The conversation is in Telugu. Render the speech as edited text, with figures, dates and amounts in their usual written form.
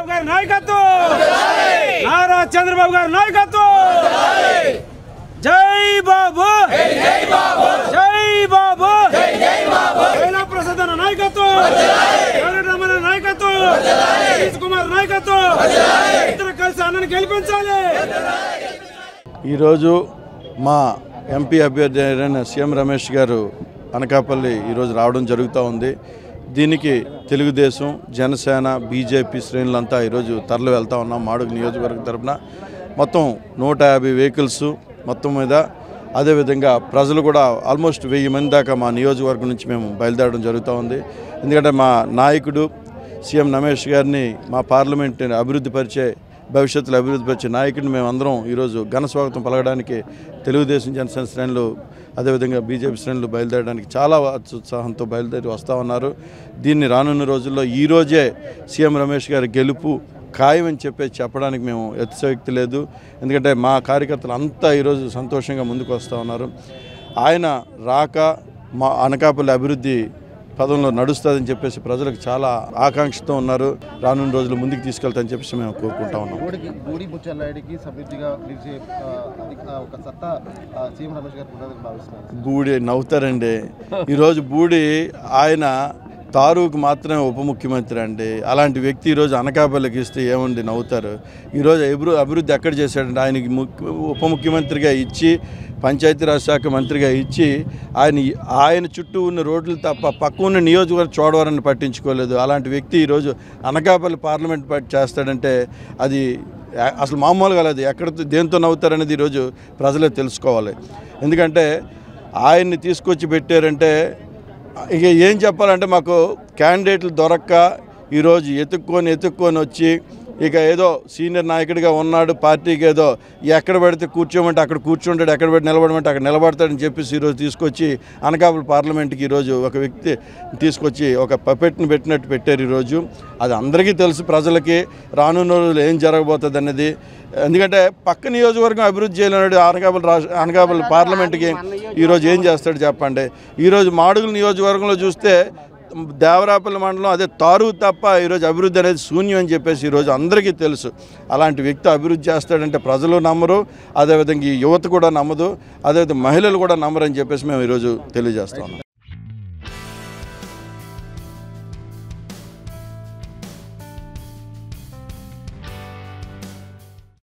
చంద్రబాబు గారి నాయకత్వం, నారా చంద్రబాబు గారి నాయకత్వం. జై బాబు, జై బాబు, ప్రసాద్ నాయకత్వం, రమణ నాయకత్వం, సతీష్ కుమార్ నాయకత్వం, ఇద్దరు కలిసి అన్నను గెలిపించాలి. ఈరోజు మా ఎంపీ అభ్యర్థి అయిన సీఎం రమేష్ గారు అనకాపల్లి ఈరోజు రావడం జరుగుతూ ఉంది. దీనికి తెలుగుదేశం, జనసేన, బీజేపీ శ్రేణులంతా ఈరోజు తరలి వెళ్తూ ఉన్నాం. మాడుగు నియోజకవర్గం తరఫున మొత్తం 150 వెహికల్స్ మొత్తం మీద, అదేవిధంగా ప్రజలు కూడా ఆల్మోస్ట్ 1000 మంది దాకా మా నియోజకవర్గం నుంచి మేము బయలుదేరడం జరుగుతూ ఉంది. ఎందుకంటే మా నాయకుడు సీఎం రమేష్ గారిని మా పార్లమెంట్ని అభివృద్ధిపరిచే, భవిష్యత్తులో అభివృద్ధిపరిచే నాయకుడిని మేమందరం ఈరోజు ఘన స్వాగతం పలకడానికి తెలుగుదేశం, జనసేన శ్రేణులు, అదేవిధంగా బీజేపీ శ్రేణులు బయలుదేరడానికి చాలా ఉత్సాహంతో బయలుదేరి వస్తూ ఉన్నారు. దీన్ని రానున్న రోజుల్లో ఈరోజే సీఎం రమేష్ గారి గెలుపు ఖాయమని చెప్పడానికి మేము అతిశయోక్తి లేదు. ఎందుకంటే మా కార్యకర్తలు అంతా ఈరోజు సంతోషంగా ముందుకు వస్తూ ఉన్నారు. ఆయన రాక మా అనకాపల్లి అభివృద్ధి పదంలో నడుస్తుందని చెప్పేసి ప్రజలకు చాలా ఆకాంక్షతో ఉన్నారు. రానున్న రోజులు ముందుకు తీసుకెళ్తామని చెప్పేసి మేము కోరుకుంటా ఉన్నాం. బూడి నవ్వుతారండి. ఈరోజు బూడి ఆయన తారూకు మాత్రమే ఉప ముఖ్యమంత్రి అండి. అలాంటి వ్యక్తి ఈరోజు అనకాపల్లికి ఇస్తే ఏముంది, నవ్వుతారు. ఈరోజు అభివృద్ధి ఎక్కడ చేశాడంటే ఆయనకి ఉప ముఖ్యమంత్రిగా ఇచ్చి, పంచాయతీరాజ్ శాఖ మంత్రిగా ఇచ్చి, ఆయన చుట్టూ ఉన్న రోడ్లు తప్ప పక్క ఉన్న నియోజకవర్గం చూడవారని పట్టించుకోలేదు. అలాంటి వ్యక్తి ఈరోజు అనకాపల్లి పార్లమెంట్ చేస్తాడంటే అది అసలు మామూలుగా లేదు. ఎక్కడ దేంతో నవ్వుతారనేది ఈరోజు ప్రజలే తెలుసుకోవాలి. ఎందుకంటే ఆయన్ని తీసుకొచ్చి పెట్టారంటే ఇక ఏం చెప్పాలంటే, మాకు క్యాండిడేట్లు దొరక్క ఈరోజు ఎత్తుక్కొని వచ్చి, ఇక ఏదో సీనియర్ నాయకుడిగా ఉన్నాడు, పార్టీకి ఏదో ఎక్కడ పడితే కూర్చోమంటే అక్కడ కూర్చుంటాడు, ఎక్కడ పెట్టి నిలబడమంటే అక్కడ నిలబడతాడని చెప్పేసి ఈరోజు తీసుకొచ్చి అనకాపల్లి పార్లమెంట్కి ఈరోజు ఒక వ్యక్తి తీసుకొచ్చి ఒక పపెట్ని పెట్టినట్టు పెట్టారు. ఈరోజు అది అందరికీ తెలుసు, ప్రజలకి రానున్న రోజులు ఏం జరగబోతుంది అనేది. ఎందుకంటే పక్క నియోజకవర్గం అభివృద్ధి చేయలేనాడు అనకాపల్లి పార్లమెంట్కి ఈరోజు ఏం చేస్తాడు చెప్పండి. ఈరోజు మాడుగుల నియోజకవర్గంలో చూస్తే దేవరాపల్లి మండలం అదే తారు తప్ప ఈరోజు అభివృద్ధి అనేది శూన్యం అని చెప్పేసి ఈరోజు అందరికీ తెలుసు. అలాంటి వ్యక్తి అభివృద్ధి చేస్తాడంటే ప్రజలు నమ్మరు, అదేవిధంగా ఈ యువత కూడా నమ్మదు, అదేవిధంగా మహిళలు కూడా నమ్మరు అని చెప్పేసి మేము ఈరోజు తెలియజేస్తాం.